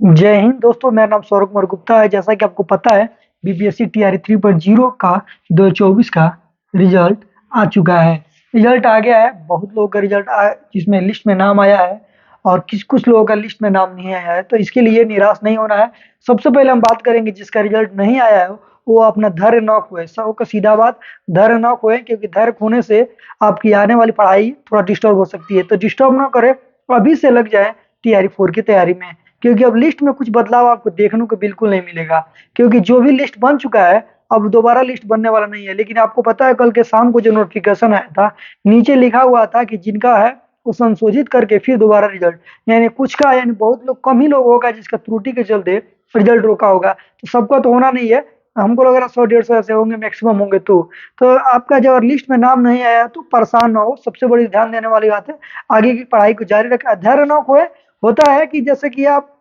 जय हिंद दोस्तों, मेरा नाम सौरभ कुमार गुप्ता है। जैसा कि आपको पता है, बीपीएससी टीआरई 3.0 का 2024 का रिजल्ट आ चुका है। रिजल्ट आ गया है, बहुत लोगों का रिजल्ट जिसमें लिस्ट में नाम आया है और किस कुछ लोगों का लिस्ट में नाम नहीं आया है, तो इसके लिए निराश नहीं होना है। सबसे पहले हम बात करेंगे जिसका रिजल्ट नहीं आया है, वो अपना धैर्य न खोए। सबका सीधा बात, धैर्य न खोए, क्योंकि धैर्य खोने से आपकी आने वाली पढ़ाई थोड़ा डिस्टर्ब हो सकती है। तो डिस्टर्ब ना करें, अभी से लग जाए टीआरई 4 की तैयारी में, क्योंकि अब लिस्ट में कुछ बदलाव आपको देखने को बिल्कुल नहीं मिलेगा। क्योंकि जो भी लिस्ट बन चुका है, अब दोबारा लिस्ट बनने वाला नहीं है। लेकिन आपको पता है, कल के शाम को जो नोटिफिकेशन आया था, नीचे लिखा हुआ था कि जिनका है वो संशोधित करके फिर दोबारा रिजल्ट, यानी कुछ का, यानी बहुत लोग, कम ही लोग होगा जिसका त्रुटि के चलते रिजल्ट रोका होगा। तो सबका तो होना नहीं है, हमको लग रहा है 100-150 ऐसे होंगे, मैक्सिमम होंगे। तो आपका जब लिस्ट में नाम नहीं आया तो परेशान ना हो, सबसे बड़ी ध्यान देने वाली बात है, आगे की पढ़ाई को जारी रखें, धैर्य ना खोए। होता है कि जैसे कि आप,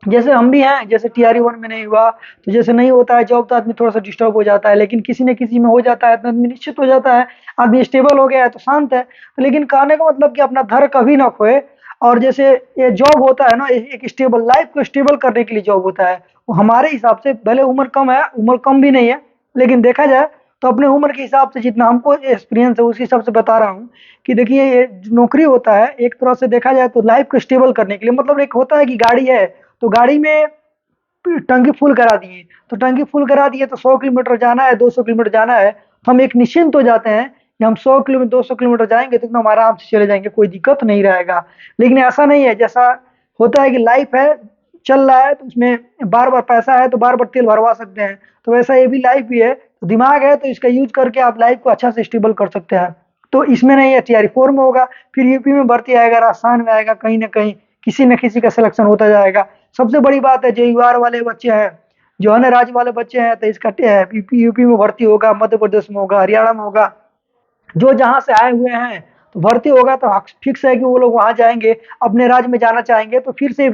जैसे हम भी हैं, जैसे टीआरई 1 में नहीं हुआ तो जैसे नहीं होता है जॉब, तो आदमी थोड़ा सा डिस्टर्ब हो जाता है, लेकिन किसी न किसी में हो जाता है तो आदमी निश्चित हो जाता है, आदमी स्टेबल हो गया है तो शांत है। तो लेकिन कहने का मतलब कि अपना धैर्य कभी ना खोए। और जैसे ये जॉब होता है ना, एक स्टेबल लाइफ को स्टेबल करने के लिए जॉब होता है। वो हमारे हिसाब से, भले उम्र कम है, उम्र कम भी नहीं है, लेकिन देखा जाए तो अपने उम्र के हिसाब से जितना हमको एक्सपीरियंस है उस हिसाब से बता रहा हूँ कि देखिए, ये जो नौकरी होता है, एक तरह से देखा जाए तो लाइफ को स्टेबल करने के लिए, मतलब एक होता है कि गाड़ी है, तो गाड़ी में टंकी फुल करा दिए, तो टंकी फुल करा दिए तो 100 किलोमीटर जाना है, 200 किलोमीटर जाना है, तो हम एक निश्चिंत हो जाते हैं कि हम 100 किलोमीटर 200 किलोमीटर जाएंगे तो एकदम आराम से चले जाएंगे, कोई दिक्कत नहीं रहेगा। लेकिन ऐसा नहीं है, जैसा होता है कि लाइफ है, चल रहा है, तो उसमें बार बार पैसा है तो बार बार तेल भरवा सकते हैं, तो वैसा ये भी लाइफ भी है, तो दिमाग है तो इसका यूज करके आप लाइफ को अच्छा से स्टेबल कर सकते हैं। तो इसमें नहीं है, टीआरई 4 में होगा, फिर यूपी में भर्ती आएगा, राजस्थान में आएगा, कहीं ना कहीं किसी न किसी का सिलेक्शन होता जाएगा। सबसे बड़ी बात है, जो यूआर वाले बच्चे हैं, जो अन्य राज्य वाले बच्चे हैं, तो इसका यूपी यूपी में भर्ती होगा, मध्य प्रदेश में होगा, हरियाणा में होगा, जो जहाँ से आए हुए हैं, तो भर्ती होगा तो फिक्स है कि वो लोग वहाँ जाएंगे, अपने राज्य में जाना चाहेंगे, तो फिर से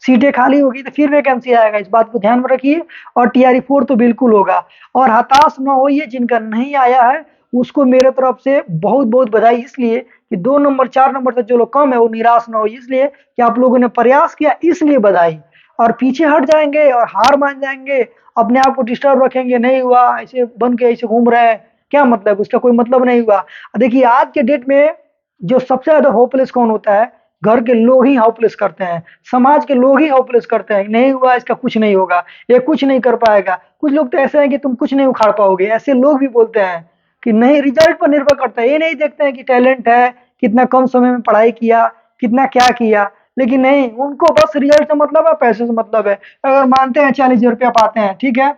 सीटें खाली होगी तो फिर वैकेंसी आएगा, इस बात को ध्यान में रखिए। और टीआरई 4 तो बिल्कुल होगा। और हताश न होइए, जिनका नहीं आया है उसको मेरे तरफ से बहुत बहुत बधाई, इसलिए कि 2 नंबर 4 नंबर तक जो लोग कम है वो निराश न हो, इसलिए कि आप लोगों ने प्रयास किया, इसलिए बधाई। और पीछे हट जाएंगे और हार मान जाएंगे, अपने आप को डिस्टर्ब रखेंगे, नहीं हुआ, ऐसे बन के ऐसे घूम रहे हैं, क्या मतलब, उसका कोई मतलब नहीं हुआ। देखिए, आज के डेट में जो सबसे ज्यादा होपलेस कौन होता है, घर के लोग ही होपलेस करते हैं, समाज के लोग ही होपलेस करते हैं, नहीं हुआ, इसका कुछ नहीं होगा, ये कुछ नहीं कर पाएगा। कुछ लोग तो ऐसे हैं कि तुम कुछ नहीं उखाड़ पाओगे, ऐसे लोग भी बोलते हैं कि नहीं, रिजल्ट पर निर्भर करता है, ये नहीं देखते हैं कि टैलेंट है, कितना कम समय में पढ़ाई किया, कितना क्या किया। लेकिन नहीं, उनको बस रिजल्ट से मतलब है, पैसे से मतलब है। अगर मानते हैं 40,000 रुपया पाते हैं, ठीक है,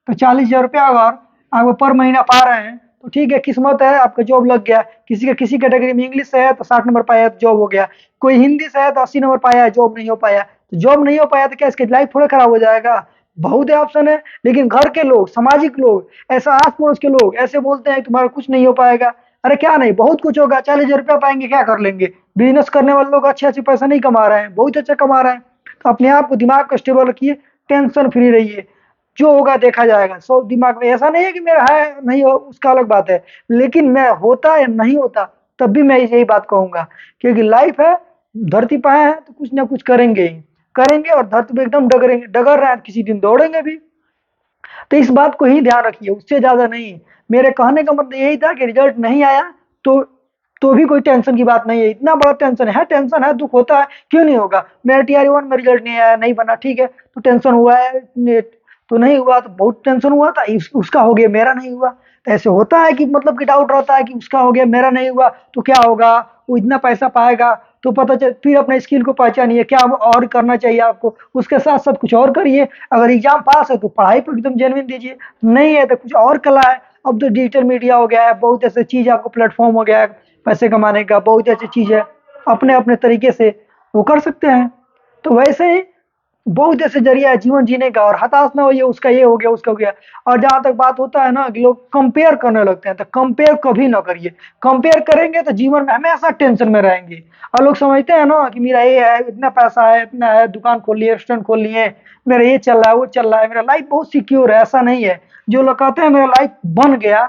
तो 40,000 रुपया अगर आप पर महीना पा रहे हैं तो ठीक है, किस्मत है, आपका जॉब लग गया। किसी का, किसी कैटेगरी में इंग्लिश से है तो 60 नंबर पाया तो जॉब हो गया, कोई हिंदी से है तो 80 नंबर पाया है, जॉब नहीं हो पाया, तो जॉब नहीं हो पाया तो क्या इसकी लाइफ थोड़ा खराब हो जाएगा? बहुत है ऑप्शन है। लेकिन घर के लोग, सामाजिक लोग, ऐसा आस पड़ोस के लोग ऐसे बोलते हैं तुम्हारा कुछ नहीं हो पाएगा। अरे क्या नहीं, बहुत कुछ होगा, 40,000 रुपया पाएंगे, क्या कर लेंगे? बिजनेस करने वाले लोग अच्छे अच्छे पैसा नहीं कमा रहे हैं, बहुत अच्छा कमा रहे हैं। तो अपने आप को, दिमाग को स्टेबल रखिए, टेंशन फ्री रहिए, जो होगा देखा जाएगा। सो दिमाग में ऐसा नहीं है कि मेरा है नहीं हो, उसका अलग बात है, लेकिन मैं होता या नहीं होता तब भी मैं यही बात कहूंगा, क्योंकि लाइफ है, धरती पे आए हैं तो कुछ ना कुछ करेंगे ही करेंगे, और धरती पे एकदम डगरेंगे, डगर रहे हैं तो किसी दिन दौड़ेंगे भी। तो इस बात को ही ध्यान रखिए, उससे ज्यादा नहीं। मेरे कहने का मतलब यही था कि रिजल्ट नहीं आया तो भी कोई टेंशन की बात नहीं है, इतना बड़ा टेंशन है, टेंशन है, दुख होता है, क्यों नहीं होगा? मेरा टीआरई 1 में रिजल्ट नहीं आया, नहीं बना, ठीक है, तो टेंशन हुआ है, तो नहीं हुआ तो बहुत टेंशन हुआ था, उसका हो गया, मेरा नहीं हुआ। तो ऐसे होता है कि मतलब कि डाउट रहता है कि उसका हो गया, मेरा नहीं हुआ, तो क्या होगा, वो इतना पैसा पाएगा, तो पता चल, फिर अपने स्किल को पहचानिए, क्या और करना चाहिए आपको, उसके साथ साथ कुछ और करिए। अगर एग्जाम पास है तो पढ़ाई पर एकदम जेनविन दीजिए, नहीं है तो कुछ और कला है। अब तो डिजिटल मीडिया हो गया है, बहुत ऐसे चीज, आपको प्लेटफॉर्म हो गया है पैसे कमाने का, बहुत ऐसी चीज है, अपने अपने तरीके से वो कर सकते हैं। तो वैसे ही बहुत ऐसे जरिया है जीवन जीने का, और हताश ना होइए, उसका ये हो गया, उसका हो गया। और जहां तक बात होता है ना कि लोग कंपेयर करने लगते हैं, तो कंपेयर कभी ना करिए। कंपेयर करेंगे तो जीवन में हमेशा टेंशन में रहेंगे। और लोग समझते हैं ना कि मेरा ये है, इतना पैसा है, इतना है, दुकान खोल लिए, रेस्टोरेंट खोल लिए, मेरा ये चल रहा है, वो चल रहा है, मेरा लाइफ बहुत सिक्योर है, ऐसा नहीं है। जो लोग कहते हैं मेरा लाइफ बन गया,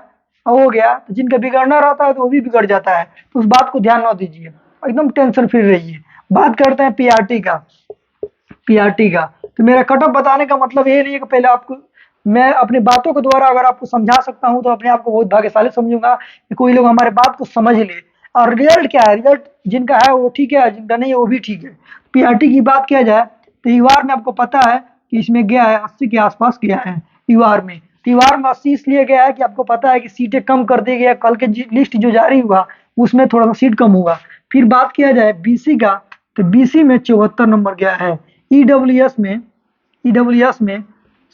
हो गया, तो जिनका बिगड़ना रहता है तो वो भी बिगड़ जाता है, तो उस बात को ध्यान ना दीजिए, एकदम टेंशन फ्री रहिए। बात करते हैं पीआरटी का। पीआरटी का। तो मेरा कट ऑफ बताने का मतलब ये नहीं है कि पहले आपको मैं अपनी बातों के द्वारा अगर आपको समझा सकता हूं तो अपने आप को बहुत भाग्यशाली समझूंगा कि कोई लोग हमारे बात को समझ ले। और रिजल्ट क्या है, रिजल्ट जिनका है वो ठीक है, जिनका नहीं है वो भी ठीक है। पीआरटी की बात किया जाए तो युवार में आपको पता है कि इसमें गया है 80 के आसपास गया है युवार में। युवार में 80 इसलिए गया है कि आपको पता है कि सीटें कम कर दी गई, कल के लिस्ट जो जारी हुआ उसमें थोड़ा सा सीट कम हुआ। फिर बात किया जाए बीसी का तो बीसी में 74 नंबर गया है। ईडब्ल्यूएस में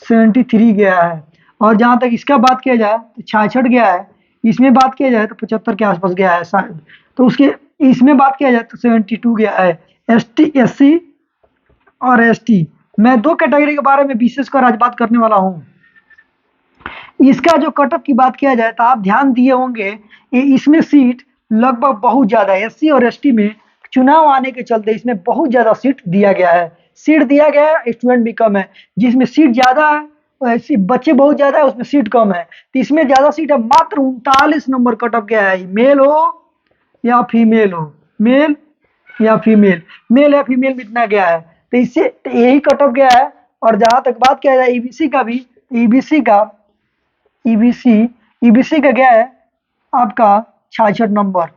73 गया है। और जहाँ तक इसका बात किया जाए तो 66 गया है। इसमें बात किया जाए तो 75 के आसपास गया है शायद। तो उसके इसमें बात किया जाए तो 72 गया है। एससी और एसटी, मैं दो कैटेगरी के बारे में विशेषकर आज बात करने वाला हूँ। इसका जो कट ऑफ की बात किया जाए तो आप ध्यान दिए होंगे इसमें सीट लगभग बहुत ज्यादा है। एससी और एसटी में चुनाव आने के चलते इसमें बहुत ज्यादा सीट दिया गया है। सीट दिया गया है, स्टूडेंट भी कम है। जिसमें सीट ज्यादा है ऐसे बच्चे बहुत ज्यादा है, उसमें सीट कम है। तो इसमें ज्यादा सीट है, मात्र 39 नंबर कट ऑफ गया है। मेल हो या फीमेल हो, मेल या फीमेल, मेल या फीमेल में इतना गया है। तो इससे तो यही कट ऑफ गया है। और जहां तक बात किया जाए ईबीसी का भी, ईबीसी का ईबीसी ईबीसी का गया है आपका 66 नंबर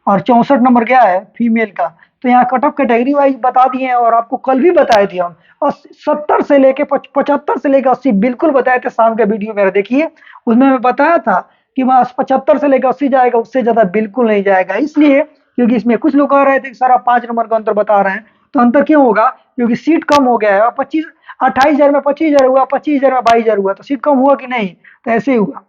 और 64 नंबर गया है फीमेल का। तो यहाँ कट ऑफ कैटेगरी वाइज बता दिए हैं और आपको कल भी बताए थे हम। और 70 से लेके 75 से लेकर 80 बिल्कुल बताए थे। शाम का वीडियो मेरा देखिए, उसमें मैं बताया था कि बस 75 से लेकर 80 जाएगा, उससे ज्यादा बिल्कुल नहीं जाएगा। इसलिए क्योंकि इसमें कुछ लोग कह रहे थे कि सर आप 5 नंबर का अंतर बता रहे हैं, तो अंतर क्यों होगा? क्योंकि सीट कम हो गया है। और 28,000 में 25,000 हुआ, 25,000 में 22,000 हुआ, तो सीट कम हुआ कि नहीं? तो ऐसे ही हुआ।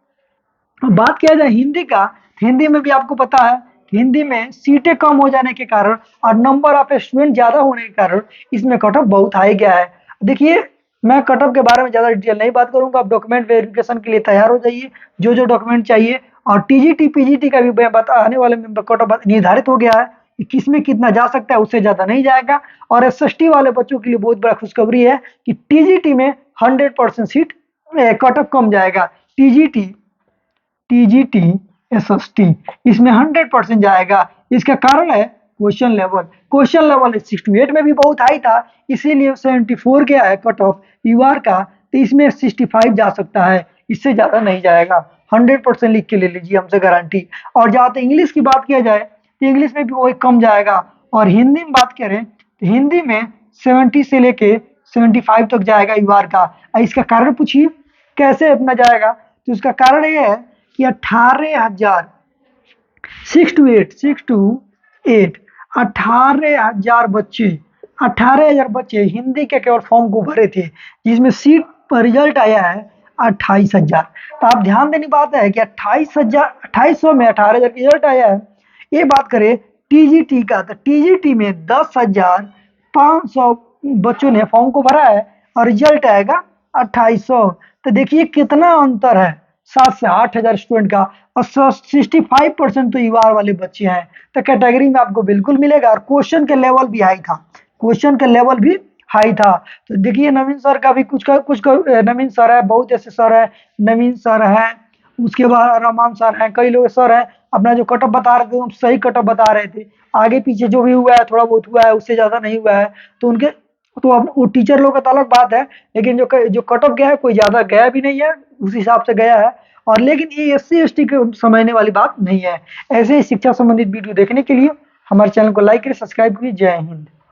अब बात किया जाए हिंदी का, हिंदी में भी आपको पता है कि हिंदी में सीटें कम हो जाने के कारण और नंबर ऑफ स्टूडेंट ज्यादा होने के कारण इसमें कट ऑफ बहुत हाई गया है। देखिए, मैं कट ऑफ के बारे में ज्यादा डिटेल नहीं बात करूंगा। आप डॉक्यूमेंट वेरिफिकेशन के लिए तैयार हो जाइए, जो जो डॉक्यूमेंट चाहिए। और टीजीटी पीजीटी का भी मैं आने वाले में कट ऑफ निर्धारित हो गया है कि किसमें कितना जा सकता है, उससे ज्यादा नहीं जाएगा। और एसएसटी वाले बच्चों के लिए बहुत बड़ा खुशखबरी है कि टीजीटी में 100% सीट कट ऑफ कम जाएगा। टीजीटी टीजीटी एसएसटी इसमें 100% जाएगा। इसका कारण है क्वेश्चन लेवल। क्वेश्चन लेवल 68 में भी बहुत हाई था, इसीलिए 74 गया है कट ऑफ यूआर का। तो इसमें 65 जा सकता है, इससे ज्यादा नहीं जाएगा। 100% लिख के ले लीजिए हमसे गारंटी। और जहाँ तक इंग्लिश की बात किया जाए तो इंग्लिश में भी वही कम जाएगा। और हिंदी में बात करें तो हिंदी में 70 से लेके 75 तक जाएगा यूआर का। इसका कारण पूछिए कैसे अपना जाएगा? तो इसका कारण यह है कि 18,000 6 to 8 18,000 बच्चे हिंदी के केवल फॉर्म को भरे थे, जिसमें सीट पर रिजल्ट आया है 28,000। तो आप ध्यान देने बात है कि 28,000 में 18,000 रिजल्ट आया है। ये बात करें टीजीटी का तो टीजीटी में 10,500 बच्चों ने फॉर्म को भरा है और रिजल्ट आएगा 2800। तो देखिए कितना अंतर है, 7 से 8,000 स्टूडेंट का। और 65% तो युवा वाले बच्चे हैं। तो कैटेगरी में आपको बिल्कुल मिलेगा। और क्वेश्चन के लेवल भी हाई था, क्वेश्चन का लेवल भी हाई था। तो देखिए नवीन सर का भी नवीन सर है, बहुत ऐसे सर है, नवीन सर है, उसके बाद रहमान सर हैं, कई लोग सर हैं। अपना जो कटअप बता रहे थे हम सही कटअप बता रहे थे। आगे पीछे जो भी हुआ है थोड़ा बहुत हुआ है, उससे ज्यादा नहीं हुआ है। तो उनके तो अब वो टीचर लोग का तो अलग बात है, लेकिन जो कटअप गया है कोई ज्यादा गया भी नहीं है, उस हिसाब से गया है। और लेकिन ये एससी एसटी को समझने वाली बात नहीं है। ऐसे ही शिक्षा संबंधित वीडियो देखने के लिए हमारे चैनल को लाइक करें, सब्सक्राइब करिए। जय हिंद।